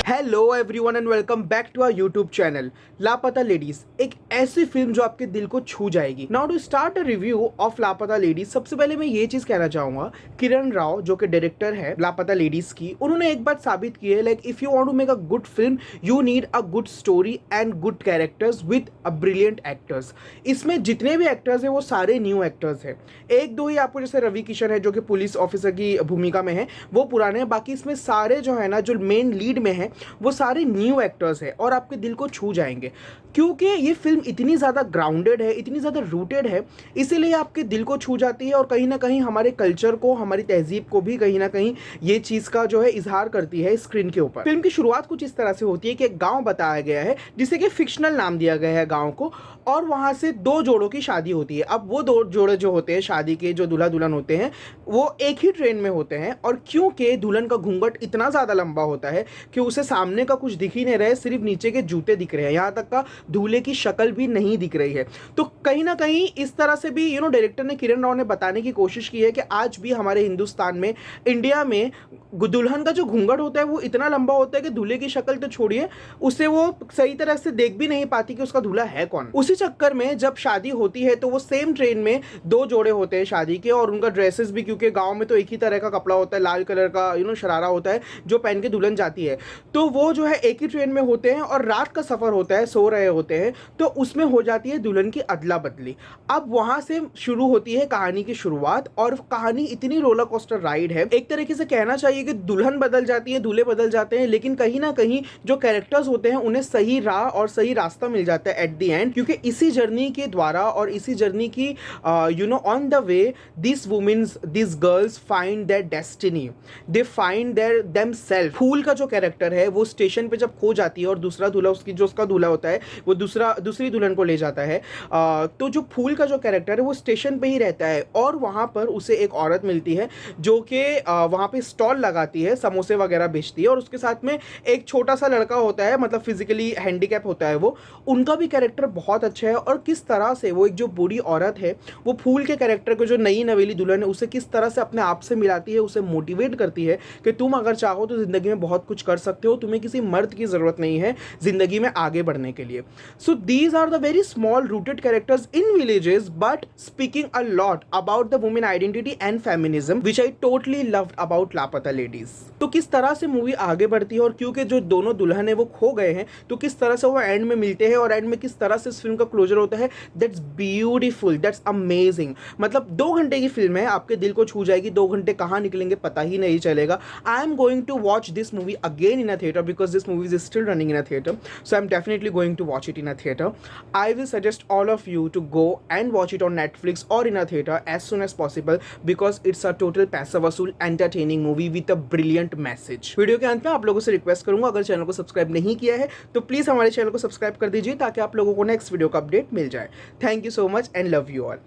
Hello everyone and welcome back to our YouTube channel Laapataa Ladies, एक ऐसी film जो आपके दिल को छू जाएगी। Now to start a review of Laapataa Ladies, सबसे पहले मैं ये चीज कहना चाहूंगा, किरण राव जो कि डायरेक्टर है लापता लेडीज की, उन्होंने एक बात साबित की है, like if you want to make a good film you need a good story and good characters with a brilliant actors. इसमें जितने भी एक्टर्स हैं वो सारे न्यू एक्टर्स हैं। एक दो ही आपको जैसे रवि किशन है जो कि पुलिस ऑफिसर की भूमिका में है, वो पुराने हैं। बाकी इसमें सारे जो है ना, जो मेन लीड में है वो सारे न्यू एक्टर्स हैं और आपके दिल को छू जाएंगे, क्योंकि ये फिल्म इतनी ज़्यादा ग्राउंडेड है, इतनी ज़्यादा रूटेड है, इसीलिए आपके दिल को छू जाती है और कहीं ना कहीं हमारे कल्चर को, हमारी तहजीब को भी कहीं ना कहीं ये चीज़ का जो है इजहार करती है स्क्रीन के ऊपर। फिल्म की शुरुआत कुछ इस तरह से होती है कि एक गाँव बताया गया है जिसे कि फिक्शनल नाम दिया गया है गाँव को, और वहाँ से दो जोड़ों की शादी होती है। अब वो दो जोड़े जो होते हैं शादी के, जो दूल्हा दुल्हन होते हैं, वो एक ही ट्रेन में होते हैं, और क्योंकि दुल्हन का घूंघट इतना ज़्यादा लंबा होता है कि उसे सामने का कुछ दिख ही नहीं रहे, सिर्फ नीचे के जूते दिख रहे हैं, यहाँ तक का दूल्हे की शक्ल भी नहीं दिख रही है। तो कहीं ना कहीं इस तरह से भी डायरेक्टर ने, किरण राव ने बताने की कोशिश की है कि आज भी हमारे हिंदुस्तान में, इंडिया में दुल्हन का जो घूंघट होता है वो इतना लंबा होता है कि दूल्हे की शक्ल तो छोड़िए, उसे वो सही तरह से देख भी नहीं पाती कि उसका दूल्हा है कौन। उसी चक्कर में जब शादी होती है तो वो सेम ट्रेन में दो जोड़े होते हैं शादी के, और उनका ड्रेसेस भी, क्योंकि गांव में तो एक ही तरह का कपड़ा होता है, लाल कलर का शरारा होता है जो पहन के दुल्हन जाती है, तो वो जो है एक ही ट्रेन में होते हैं और रात का सफर होता है, सो रहे होते हैं, तो उसमें हो जाती है दुल्हन की अदला बदली। अब वहां से शुरू होती है कहानी की शुरुआत, और कहानी इतनी रोलर कोस्टर राइड है, एक तरीके से कहना चाहिए कि दुल्हन बदल जाती है, दूल्हे बदल जाते हैं, लेकिन कहीं ना कहीं जो कैरेक्टर्स होते हैं उन्हें सही राह और सही रास्ता मिल जाता है एट द एंड, क्योंकि इसी जर्नी के द्वारा और इसी जर्नी की on the way this women's, this girls find their destiny, they find their themselves. फूल का जो कैरेक्टर है वो स्टेशन पे जब खो जाती है और दूसरा दूल्हा, उसका दूल्हा होता है वो दूसरी दुल्हन को ले जाता है, तो जो फूल का जो कैरेक्टर है वो स्टेशन पे ही रहता है, और वहाँ पर उसे एक औरत मिलती है जो कि वहाँ पे स्टॉल लगाती है, समोसे वगैरह बेचती है, और उसके साथ में एक छोटा सा लड़का होता है, मतलब फिजिकली हैंडीकैप होता है वो। उनका भी कैरेक्टर बहुत अच्छा है, और किस तरह से वो एक जो बूढ़ी औरत है वो फूल के कैरेक्टर को, जो नई नवेली दुल्हन है, उसे किस तरह से अपने आप से मिलाती है, उसे मोटिवेट करती है कि तुम अगर चाहो तो जिंदगी में बहुत कुछ कर सकते हो, तुम्हें किसी मर्द की जरूरत नहीं है जिंदगी में आगे बढ़ने के लिए। So these are the very small rooted characters in villages but speaking a lot about the women identity and feminism which I totally loved about Laapataa Ladies. तो किस तरह से मूवी आगे बढ़ती है, और क्योंकि जो दोनों दुल्हन है वो खो गए हैं, तो किस तरह से वो एंड में मिलते हैं और एंड में किस तरह से इस फिल्म का क्लोजर होता है, दैट्स ब्यूटीफुल, दैट्स अमेजिंग। मतलब 2 घंटे की फिल्म है, आपके दिल को छू जाएगी, 2 घंटे कहाँ निकलेंगे पता ही नहीं चलेगा। I am going to watch this movie again in a theater because this movie is still running in a theater, so I'm definitely going to watch it in a theater. I will suggest all of you to go and watch it on Netflix or in a theater as soon as possible because it's a total पैसा वसूल entertaining movie with a brilliant message. Video के अंत में आप लोगों से request करूंगा, अगर चैनल को सब्सक्राइब नहीं किया है तो प्लीज हमारे चैनल को सब्सक्राइब कर दीजिए ताकि आप लोगों को नेक्स्ट वीडियो का अपडेट मिल जाए। Thank you so much and love you all.